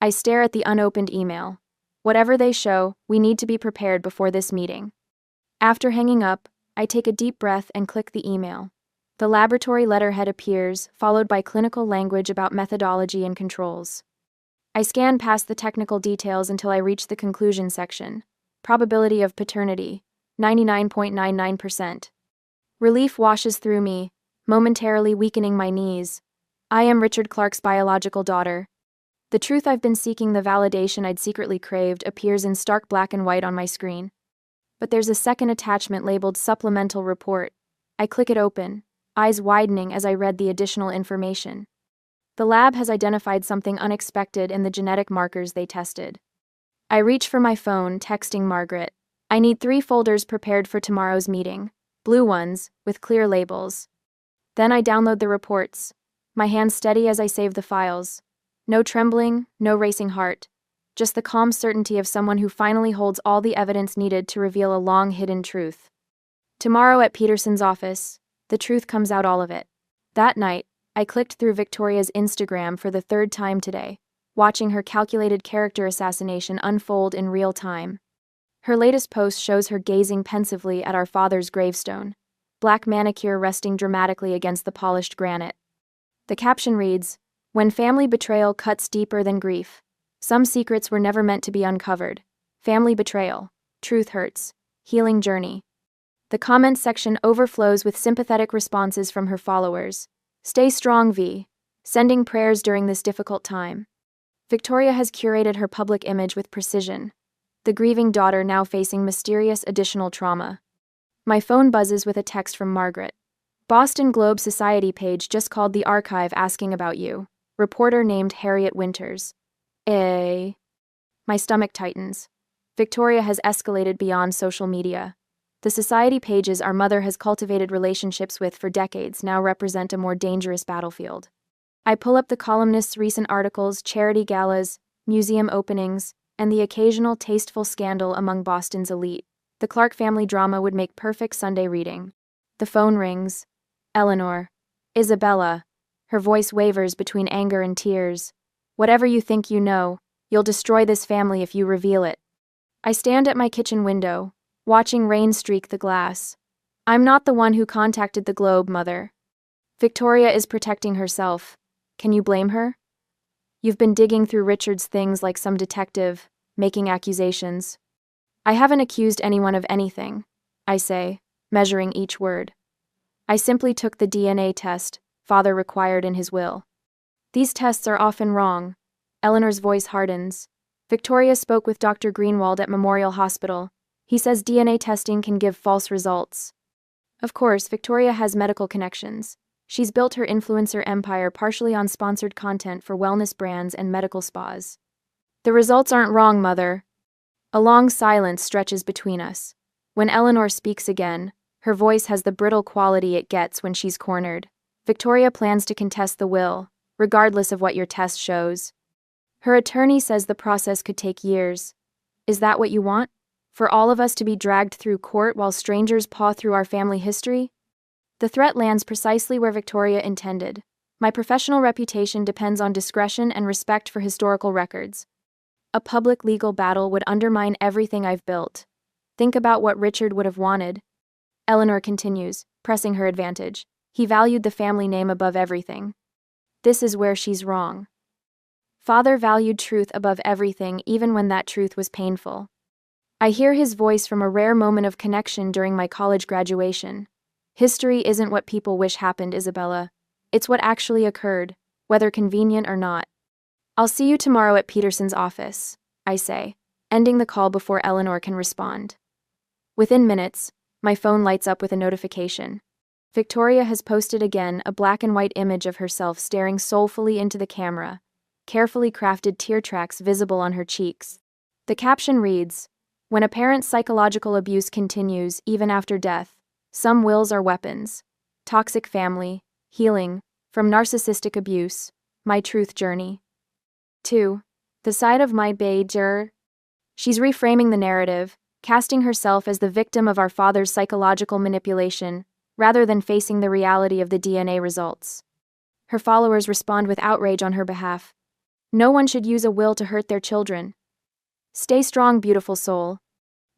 Speaker 1: I stare at the unopened email. Whatever they show, we need to be prepared before this meeting. After hanging up, I take a deep breath and click the email. The laboratory letterhead appears, followed by clinical language about methodology and controls. I scan past the technical details until I reach the conclusion section. Probability of paternity, 99.99%. Relief washes through me, momentarily weakening my knees. I am Richard Clark's biological daughter. The truth I've been seeking, the validation I'd secretly craved, appears in stark black and white on my screen. But there's a second attachment labeled Supplemental Report. I click it open, eyes widening as I read the additional information. The lab has identified something unexpected in the genetic markers they tested. I reach for my phone, texting Margaret. I need 3 folders prepared for tomorrow's meeting. Blue ones, with clear labels. Then I download the reports. My hands steady as I save the files. No trembling, no racing heart. Just the calm certainty of someone who finally holds all the evidence needed to reveal a long-hidden truth. Tomorrow at Peterson's office, the truth comes out, all of it. That night, I clicked through Victoria's Instagram for the 3rd time today, watching her calculated character assassination unfold in real time. Her latest post shows her gazing pensively at our father's gravestone, black manicure resting dramatically against the polished granite. The caption reads, "When family betrayal cuts deeper than grief. Some secrets were never meant to be uncovered. Family betrayal. Truth hurts. Healing journey." The comments section overflows with sympathetic responses from her followers. "Stay strong, V. Sending prayers during this difficult time." Victoria has curated her public image with precision, the grieving daughter now facing mysterious additional trauma. My phone buzzes with a text from Margaret. "Boston Globe Society page just called the archive asking about you. Reporter named Harriet Winters." My stomach tightens. Victoria has escalated beyond social media. The society pages our mother has cultivated relationships with for decades now represent a more dangerous battlefield. I pull up the columnists' recent articles, charity galas, museum openings, and the occasional tasteful scandal among Boston's elite. The Clark family drama would make perfect Sunday reading. The phone rings. Eleanor. "Isabella." Her voice wavers between anger and tears. "Whatever you think you know, you'll destroy this family if you reveal it." I stand at my kitchen window, watching rain streak the glass. "I'm not the one who contacted the Globe, Mother. Victoria is protecting herself. Can you blame her? You've been digging through Richard's things like some detective, making accusations." "I haven't accused anyone of anything," I say, measuring each word. "I simply took the DNA test Father required in his will." "These tests are often wrong." Eleanor's voice hardens. "Victoria spoke with Dr. Greenwald at Memorial Hospital. He says DNA testing can give false results." Of course, Victoria has medical connections. She's built her influencer empire partially on sponsored content for wellness brands and medical spas. "The results aren't wrong, Mother." A long silence stretches between us. When Eleanor speaks again, her voice has the brittle quality it gets when she's cornered. "Victoria plans to contest the will, regardless of what your test shows. Her attorney says the process could take years. Is that what you want? For all of us to be dragged through court while strangers paw through our family history?" The threat lands precisely where Victoria intended. My professional reputation depends on discretion and respect for historical records. A public legal battle would undermine everything I've built. Think about what Richard would have wanted. Eleanor continues, pressing her advantage. He valued the family name above everything. This is where she's wrong. Father valued truth above everything, even when that truth was painful. I hear his voice from a rare moment of connection during my college graduation. "History isn't what people wish happened, Isabella. It's what actually occurred, whether convenient or not." "I'll see you tomorrow at Peterson's office," I say, ending the call before Eleanor can respond. Within minutes, my phone lights up with a notification. Victoria has posted again a black and white image of herself staring soulfully into the camera, carefully crafted tear tracks visible on her cheeks. The caption reads, "When a parent's psychological abuse continues even after death, some wills are weapons. Toxic family, healing, from narcissistic abuse, my truth journey." 2. The side of my Beijing. She's reframing the narrative, casting herself as the victim of our father's psychological manipulation, rather than facing the reality of the DNA results. Her followers respond with outrage on her behalf. No one should use a will to hurt their children. Stay strong, beautiful soul.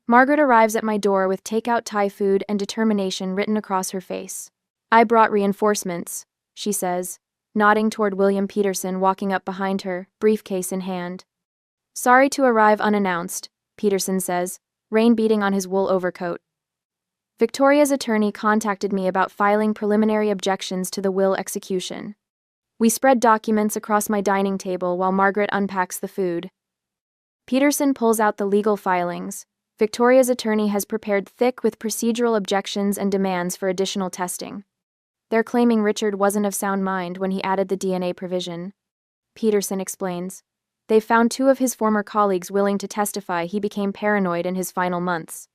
Speaker 1: Margaret arrives at my door with takeout Thai food and determination written across her face. "I brought reinforcements," she says, nodding toward William Peterson walking up behind her, briefcase in hand. Sorry to arrive unannounced, Peterson says, rain beating on his wool overcoat. Victoria's attorney contacted me about filing preliminary objections to the will execution. We spread documents across my dining table while Margaret unpacks the food. Peterson pulls out the legal filings. Victoria's attorney has prepared thick with procedural objections and demands for additional testing. They're claiming Richard wasn't of sound mind when he added the DNA provision. Peterson explains. They've found 2 of his former colleagues willing to testify he became paranoid in his final months.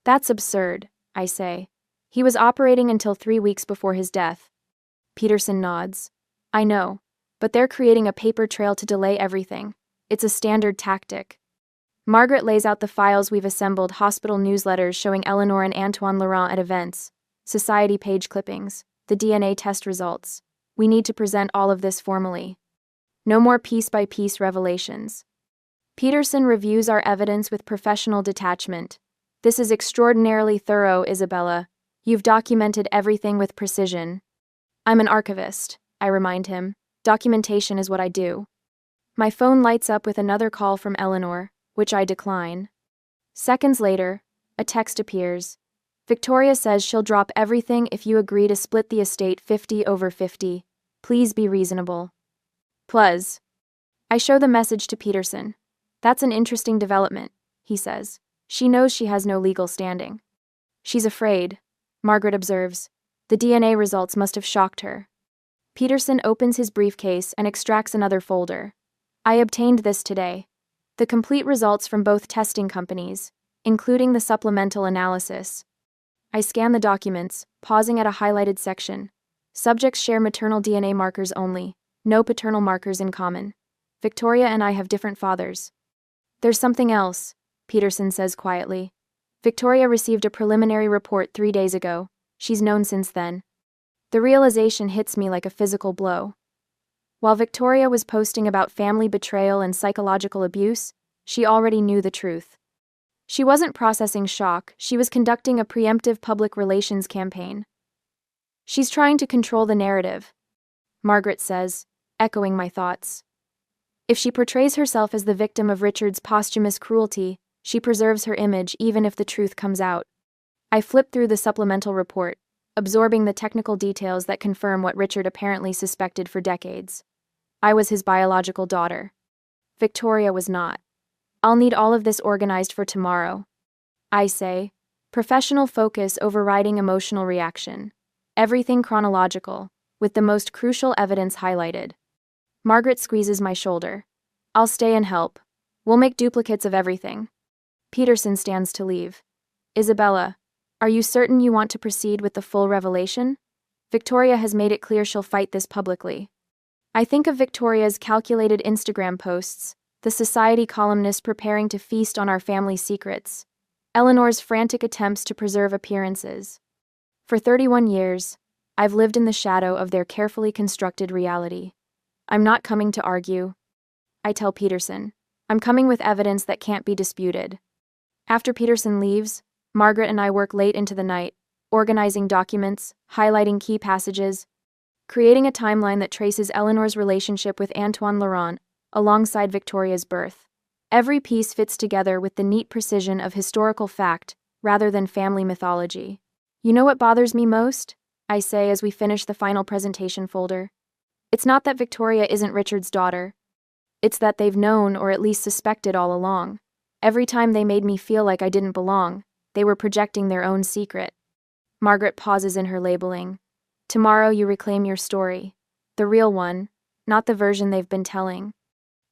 Speaker 1: That's absurd, I say. He was operating until 3 weeks before his death. Peterson nods. I know, but they're creating a paper trail to delay everything. It's a standard tactic. Margaret lays out the files we've assembled: hospital newsletters showing Eleanor and Antoine Laurent at events, society page clippings, the DNA test results. We need to present all of this formally. No more piece-by-piece revelations. Peterson reviews our evidence with professional detachment. This is extraordinarily thorough, Isabella. You've documented everything with precision. I'm an archivist, I remind him. Documentation is what I do. My phone lights up with another call from Eleanor, which I decline. Seconds later, a text appears. Victoria says she'll drop everything if you agree to split the estate 50/50. Please be reasonable. Plus. I show the message to Peterson. That's an interesting development, he says. She knows she has no legal standing. She's afraid, Margaret observes. The DNA results must have shocked her. Peterson opens his briefcase and extracts another folder. I obtained this today. The complete results from both testing companies, including the supplemental analysis. I scan the documents, pausing at a highlighted section. Subjects share maternal DNA markers only, no paternal markers in common. Victoria and I have different fathers. There's something else, Peterson says quietly. Victoria received a preliminary report 3 days ago. She's known since then. The realization hits me like a physical blow. While Victoria was posting about family betrayal and psychological abuse, she already knew the truth. She wasn't processing shock, she was conducting a preemptive public relations campaign. She's trying to control the narrative, Margaret says, echoing my thoughts. If she portrays herself as the victim of Richard's posthumous cruelty, she preserves her image even if the truth comes out. I flip through the supplemental report, absorbing the technical details that confirm what Richard apparently suspected for decades. I was his biological daughter. Victoria was not. I'll need all of this organized for tomorrow. I say, professional focus overriding emotional reaction. Everything chronological, with the most crucial evidence highlighted. Margaret squeezes my shoulder. I'll stay and help. We'll make duplicates of everything. Peterson stands to leave. Isabella, are you certain you want to proceed with the full revelation? Victoria has made it clear she'll fight this publicly. I think of Victoria's calculated Instagram posts, the society columnist preparing to feast on our family secrets, Eleanor's frantic attempts to preserve appearances. For 31 years, I've lived in the shadow of their carefully constructed reality. I'm not coming to argue. I tell Peterson, I'm coming with evidence that can't be disputed. After Peterson leaves, Margaret and I work late into the night, organizing documents, highlighting key passages, creating a timeline that traces Eleanor's relationship with Antoine Laurent alongside Victoria's birth. Every piece fits together with the neat precision of historical fact rather than family mythology. You know what bothers me most? I say as we finish the final presentation folder. It's not that Victoria isn't Richard's daughter. It's that they've known or at least suspected all along. Every time they made me feel like I didn't belong, they were projecting their own secret. Margaret pauses in her labeling. Tomorrow you reclaim your story. The real one, not the version they've been telling.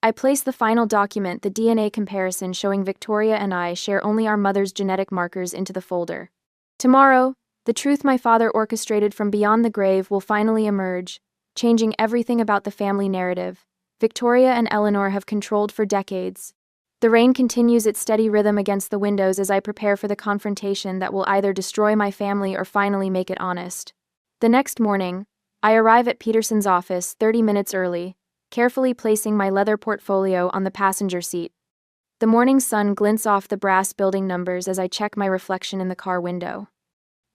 Speaker 1: I place the final document, the DNA comparison showing Victoria and I share only our mother's genetic markers, into the folder. Tomorrow, the truth my father orchestrated from beyond the grave will finally emerge, changing everything about the family narrative Victoria and Eleanor have controlled for decades. The rain continues its steady rhythm against the windows as I prepare for the confrontation that will either destroy my family or finally make it honest. The next morning, I arrive at Peterson's office 30 minutes early, carefully placing my leather portfolio on the passenger seat. The morning sun glints off the brass building numbers as I check my reflection in the car window.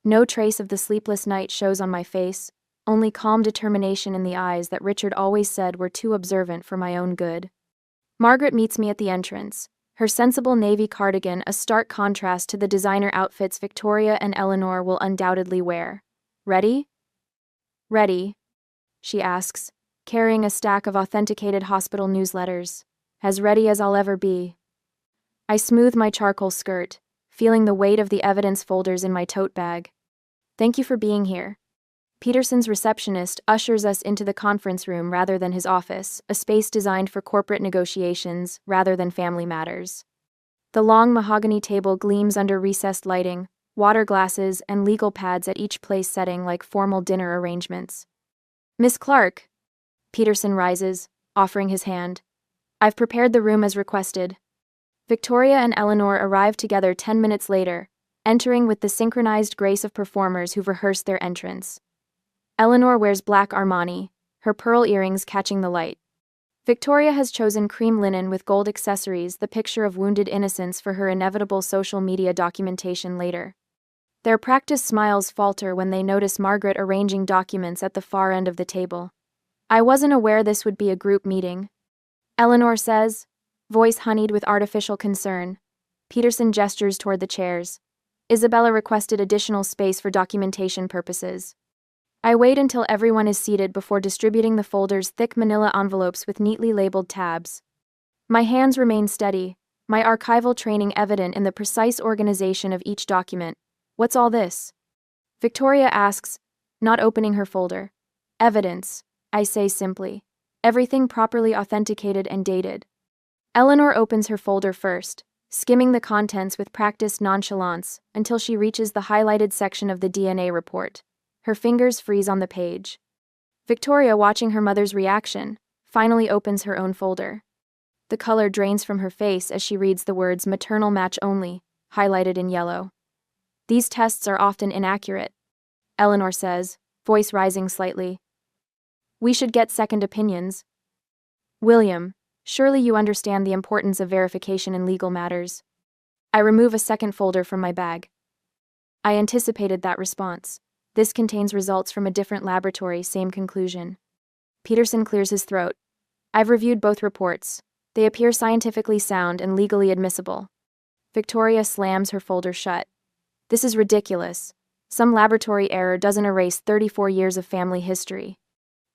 Speaker 1: No trace of the sleepless night shows on my face, only calm determination in the eyes that Richard always said were too observant for my own good. Margaret meets me at the entrance, her sensible navy cardigan a stark contrast to the designer outfits Victoria and Eleanor will undoubtedly wear. "Ready?" "Ready," she asks, carrying a stack of authenticated hospital newsletters. "As ready as I'll ever be." I smooth my charcoal skirt, feeling the weight of the evidence folders in my tote bag. "Thank you for being here." Peterson's receptionist ushers us into the conference room rather than his office, a space designed for corporate negotiations rather than family matters. The long mahogany table gleams under recessed lighting, water glasses and legal pads at each place setting like formal dinner arrangements. "Miss Clark." Peterson rises, offering his hand. "I've prepared the room as requested." Victoria and Eleanor arrive together 10 minutes later, entering with the synchronized grace of performers who've rehearsed their entrance. Eleanor wears black Armani, her pearl earrings catching the light. Victoria has chosen cream linen with gold accessories, the picture of wounded innocence for her inevitable social media documentation later. Their practiced smiles falter when they notice Margaret arranging documents at the far end of the table. "I wasn't aware this would be a group meeting," Eleanor says, voice honeyed with artificial concern. Peterson gestures toward the chairs. Isabella requested additional space for documentation purposes. I wait until everyone is seated before distributing the folder's thick manila envelopes with neatly labeled tabs. My hands remain steady, my archival training evident in the precise organization of each document. "What's all this?" Victoria asks, not opening her folder. "Evidence," I say simply. "Everything properly authenticated and dated." Eleanor opens her folder first, skimming the contents with practiced nonchalance until she reaches the highlighted section of the DNA report. Her fingers freeze on the page. Victoria, watching her mother's reaction, finally opens her own folder. The color drains from her face as she reads the words "maternal match only," highlighted in yellow. "These tests are often inaccurate," Eleanor says, voice rising slightly. "We should get second opinions." "William, surely you understand the importance of verification in legal matters." I remove a second folder from my bag. I anticipated that response. This contains results from a different laboratory, same conclusion. Peterson clears his throat. "I've reviewed both reports. They appear scientifically sound and legally admissible." Victoria slams her folder shut. "This is ridiculous. Some laboratory error doesn't erase 34 years of family history."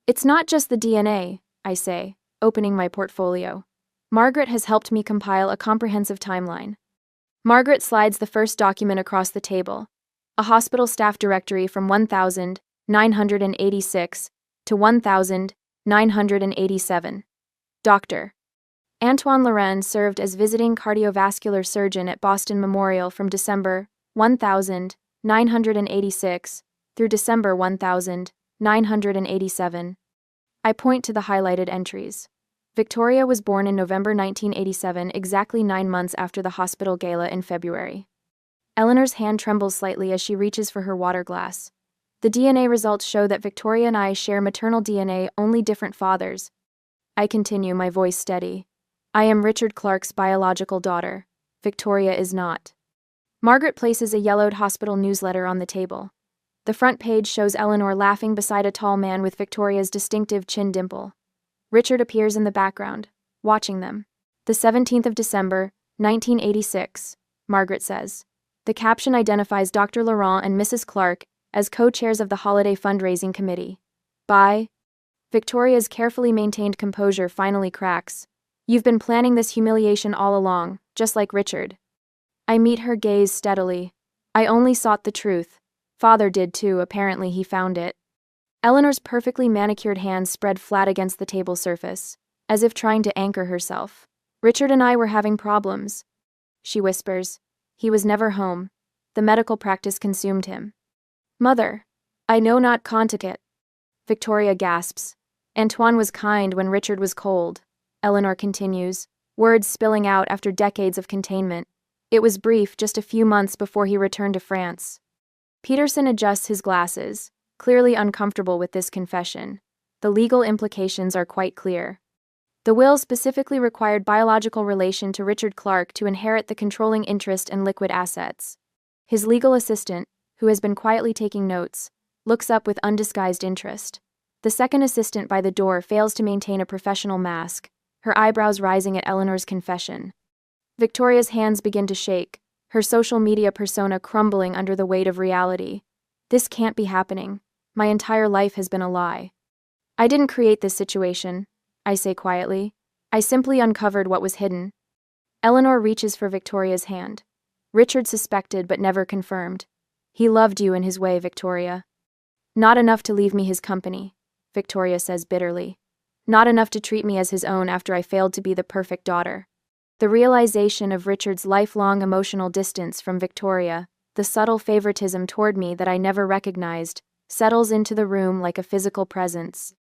Speaker 1: "It's not just the DNA," I say, opening my portfolio. "Margaret has helped me compile a comprehensive timeline." Margaret slides the first document across the table, a hospital staff directory from 1986 to 1987. Dr. Antoine Laurent served as visiting cardiovascular surgeon at Boston Memorial from December 1986 through December 1987. I point to the highlighted entries. Victoria was born in November 1987, exactly 9 months after the hospital gala in February. Eleanor's hand trembles slightly as she reaches for her water glass. The DNA results show that Victoria and I share maternal DNA, only different fathers. I continue, my voice steady. "I am Richard Clark's biological daughter. Victoria is not." Margaret places a yellowed hospital newsletter on the table. The front page shows Eleanor laughing beside a tall man with Victoria's distinctive chin dimple. Richard appears in the background, watching them. "The 17th of December, 1986, Margaret says. The caption identifies Dr. Laurent and Mrs. Clark as co-chairs of the holiday fundraising committee. By Victoria's carefully maintained composure finally cracks. "You've been planning this humiliation all along, just like Richard." I meet her gaze steadily. "I only sought the truth. Father did too, apparently he found it." Eleanor's perfectly manicured hands spread flat against the table surface, as if trying to anchor herself. "Richard and I were having problems," she whispers. "He was never home. The medical practice consumed him." "Mother, I know not conticate." Victoria gasps. "Antoine was kind when Richard was cold," Eleanor continues, words spilling out after decades of containment. "It was brief, just a few months before he returned to France." Peterson adjusts his glasses, clearly uncomfortable with this confession. The legal implications are quite clear. The will specifically required biological relation to Richard Clark to inherit the controlling interest and liquid assets. His legal assistant, who has been quietly taking notes, looks up with undisguised interest. The second assistant by the door fails to maintain a professional mask, her eyebrows rising at Eleanor's confession. Victoria's hands begin to shake, her social media persona crumbling under the weight of reality. This can't be happening. My entire life has been a lie. I didn't create this situation, I say quietly. I simply uncovered what was hidden. Eleanor reaches for Victoria's hand. Richard suspected but never confirmed. He loved you in his way, Victoria. Not enough to leave me his company, Victoria says bitterly. Not enough to treat me as his own after I failed to be the perfect daughter. The realization of Richard's lifelong emotional distance from Victoria, the subtle favoritism toward me that I never recognized, settles into the room like a physical presence.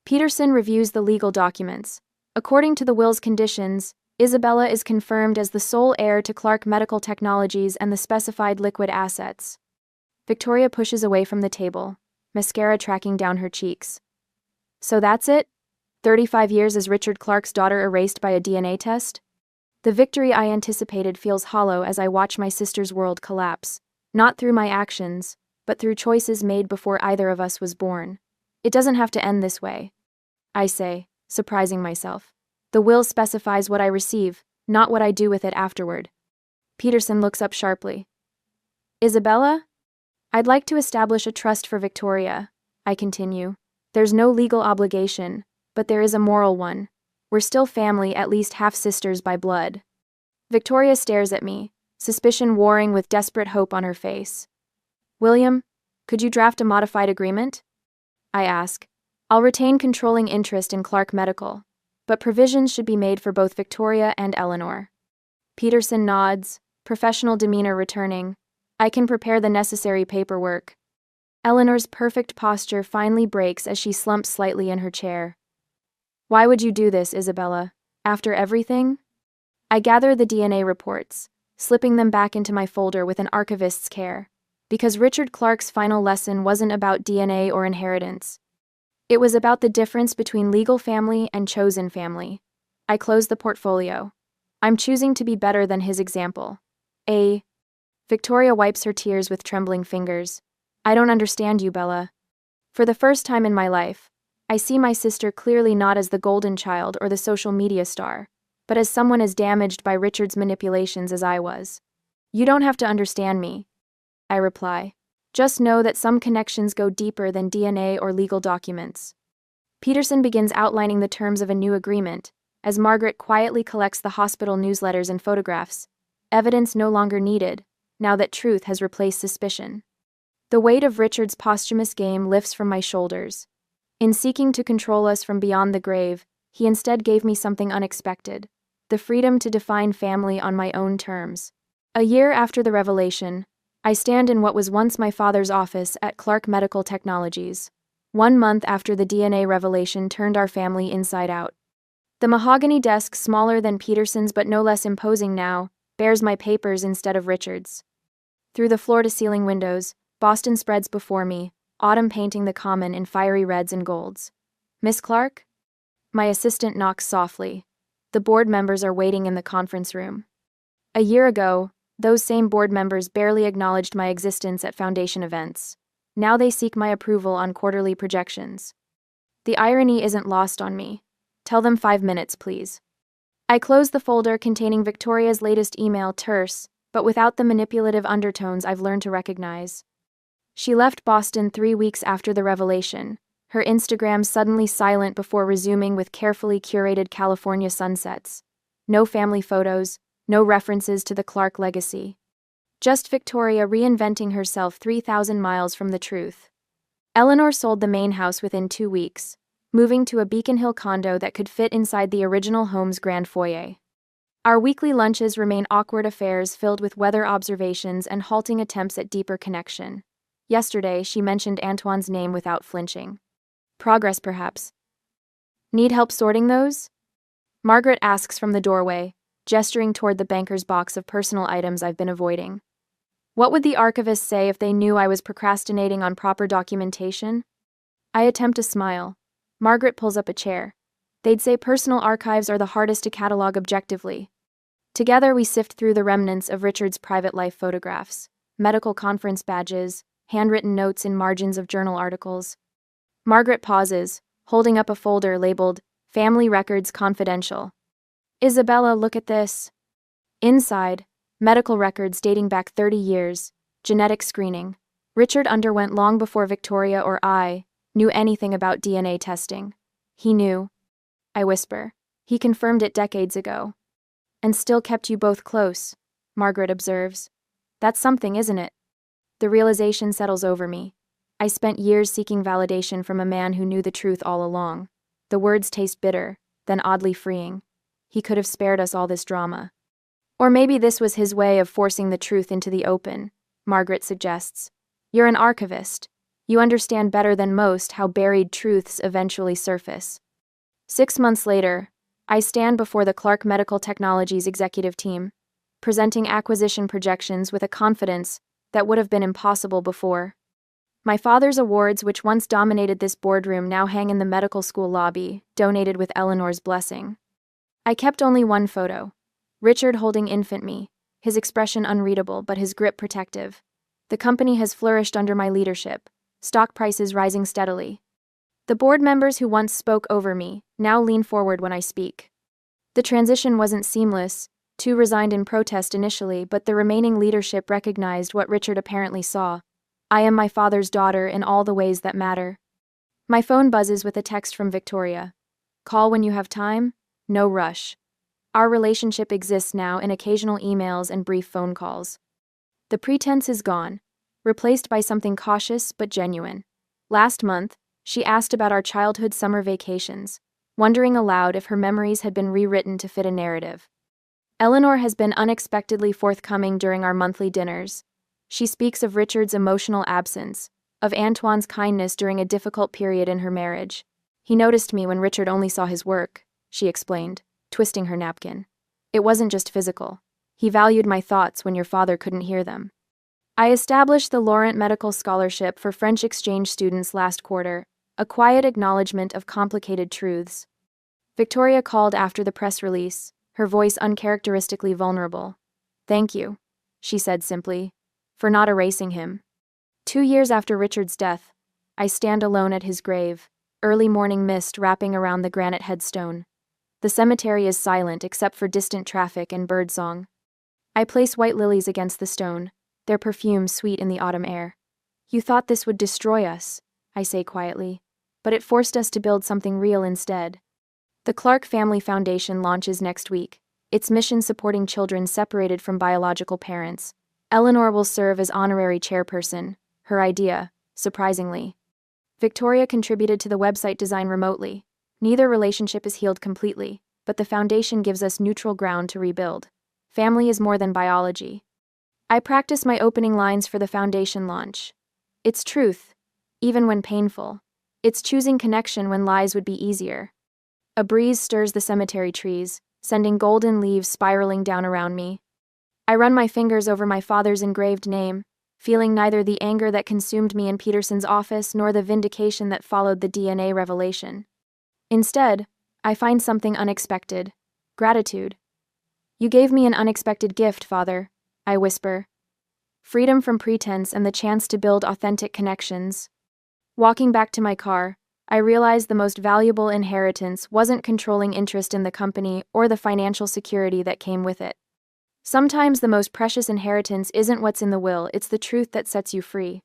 Speaker 1: Peterson reviews the legal documents. According to the will's conditions, Isabella is confirmed as the sole heir to Clark Medical Technologies and the specified liquid assets. Victoria pushes away from the table, mascara tracking down her cheeks. So that's it? 35 years as Richard Clark's daughter erased by a DNA test? The victory I anticipated feels hollow as I watch my sister's world collapse, not through my actions, but through choices made before either of us was born. It doesn't have to end this way, I say, surprising myself. The will specifies what I receive, not what I do with it afterward. Peterson looks up sharply. Isabella? I'd like to establish a trust for Victoria, I continue. There's no legal obligation, but there is a moral one. We're still family, at least half-sisters by blood. Victoria stares at me, suspicion warring with desperate hope on her face. William, could you draft a modified agreement? I ask. I'll retain controlling interest in Clark Medical, but provisions should be made for both Victoria and Eleanor. Peterson nods, professional demeanor returning. I can prepare the necessary paperwork. Eleanor's perfect posture finally breaks as she slumps slightly in her chair. Why would you do this, Isabella? After everything? I gather the DNA reports, slipping them back into my folder with an archivist's care. Because Richard Clark's final lesson wasn't about DNA or inheritance. It was about the difference between legal family and chosen family. I close the portfolio. I'm choosing to be better than his example. Victoria wipes her tears with trembling fingers. I don't understand you, Bella. For the first time in my life, I see my sister clearly not as the golden child or the social media star, but as someone as damaged by Richard's manipulations as I was. You don't have to understand me, I reply. Just know that some connections go deeper than DNA or legal documents. Peterson begins outlining the terms of a new agreement, as Margaret quietly collects the hospital newsletters and photographs. Evidence no longer needed, now that truth has replaced suspicion. The weight of Richard's posthumous game lifts from my shoulders. In seeking to control us from beyond the grave, he instead gave me something unexpected, the freedom to define family on my own terms. A year after the revelation, I stand in what was once my father's office at Clark Medical Technologies. 1 month after the DNA revelation turned our family inside out. The mahogany desk, smaller than Peterson's but no less imposing now, bears my papers instead of Richard's. Through the floor-to-ceiling windows, Boston spreads before me, autumn painting the common in fiery reds and golds. Miss Clark? My assistant knocks softly. The board members are waiting in the conference room. A year ago, those same board members barely acknowledged my existence at Foundation events. Now they seek my approval on quarterly projections. The irony isn't lost on me. Tell them 5 minutes, please. I close the folder containing Victoria's latest email, terse, but without the manipulative undertones I've learned to recognize. She left Boston 3 weeks after the revelation, her Instagram suddenly silent before resuming with carefully curated California sunsets. No family photos, no references to the Clark legacy. Just Victoria reinventing herself 3,000 miles from the truth. Eleanor sold the main house within 2 weeks, moving to a Beacon Hill condo that could fit inside the original home's grand foyer. Our weekly lunches remain awkward affairs filled with weather observations and halting attempts at deeper connection. Yesterday, she mentioned Antoine's name without flinching. Progress, perhaps. Need help sorting those? Margaret asks from the doorway, gesturing toward the banker's box of personal items I've been avoiding. What would the archivists say if they knew I was procrastinating on proper documentation? I attempt a smile. Margaret pulls up a chair. They'd say personal archives are the hardest to catalog objectively. Together we sift through the remnants of Richard's private life photographs, medical conference badges, handwritten notes in margins of journal articles. Margaret pauses, holding up a folder labeled Family Records Confidential. Isabella, look at this. Inside, medical records dating back 30 years, genetic screening. Richard underwent long before Victoria or I knew anything about DNA testing. He knew, I whisper. He confirmed it decades ago. And still kept you both close, Margaret observes. That's something, isn't it? The realization settles over me. I spent years seeking validation from a man who knew the truth all along. The words taste bitter, then oddly freeing. He could have spared us all this drama. Or maybe this was his way of forcing the truth into the open, Margaret suggests. You're an archivist. You understand better than most how buried truths eventually surface. 6 months later, I stand before the Clark Medical Technologies executive team, presenting acquisition projections with a confidence that would have been impossible before. My father's awards, which once dominated this boardroom, now hang in the medical school lobby, donated with Eleanor's blessing. I kept only one photo. Richard holding infant me, his expression unreadable but his grip protective. The company has flourished under my leadership, stock prices rising steadily. The board members who once spoke over me now lean forward when I speak. The transition wasn't seamless. Two resigned in protest initially, but the remaining leadership recognized what Richard apparently saw. I am my father's daughter in all the ways that matter. My phone buzzes with a text from Victoria. Call when you have time, no rush. Our relationship exists now in occasional emails and brief phone calls. The pretense is gone, replaced by something cautious but genuine. Last month, she asked about our childhood summer vacations, wondering aloud if her memories had been rewritten to fit a narrative. Eleanor has been unexpectedly forthcoming during our monthly dinners. She speaks of Richard's emotional absence, of Antoine's kindness during a difficult period in her marriage. He noticed me when Richard only saw his work, she explained, twisting her napkin. It wasn't just physical. He valued my thoughts when your father couldn't hear them. I established the Laurent Medical Scholarship for French exchange students last quarter, a quiet acknowledgement of complicated truths. Victoria called after the press release, her voice uncharacteristically vulnerable. Thank you, she said simply, for not erasing him. 2 years after Richard's death, I stand alone at his grave, early morning mist wrapping around the granite headstone. The cemetery is silent except for distant traffic and birdsong. I place white lilies against the stone, their perfume sweet in the autumn air. You thought this would destroy us, I say quietly, but it forced us to build something real instead. The Clark Family Foundation launches next week, its mission supporting children separated from biological parents. Eleanor will serve as honorary chairperson, her idea, surprisingly. Victoria contributed to the website design remotely. Neither relationship is healed completely, but the foundation gives us neutral ground to rebuild. Family is more than biology. I practice my opening lines for the foundation launch. It's truth, even when painful. It's choosing connection when lies would be easier. A breeze stirs the cemetery trees, sending golden leaves spiraling down around me. I run my fingers over my father's engraved name, feeling neither the anger that consumed me in Peterson's office nor the vindication that followed the DNA revelation. Instead, I find something unexpected: gratitude. You gave me an unexpected gift, Father, I whisper. Freedom from pretense and the chance to build authentic connections. Walking back to my car, I realized the most valuable inheritance wasn't controlling interest in the company or the financial security that came with it. Sometimes the most precious inheritance isn't what's in the will, it's the truth that sets you free.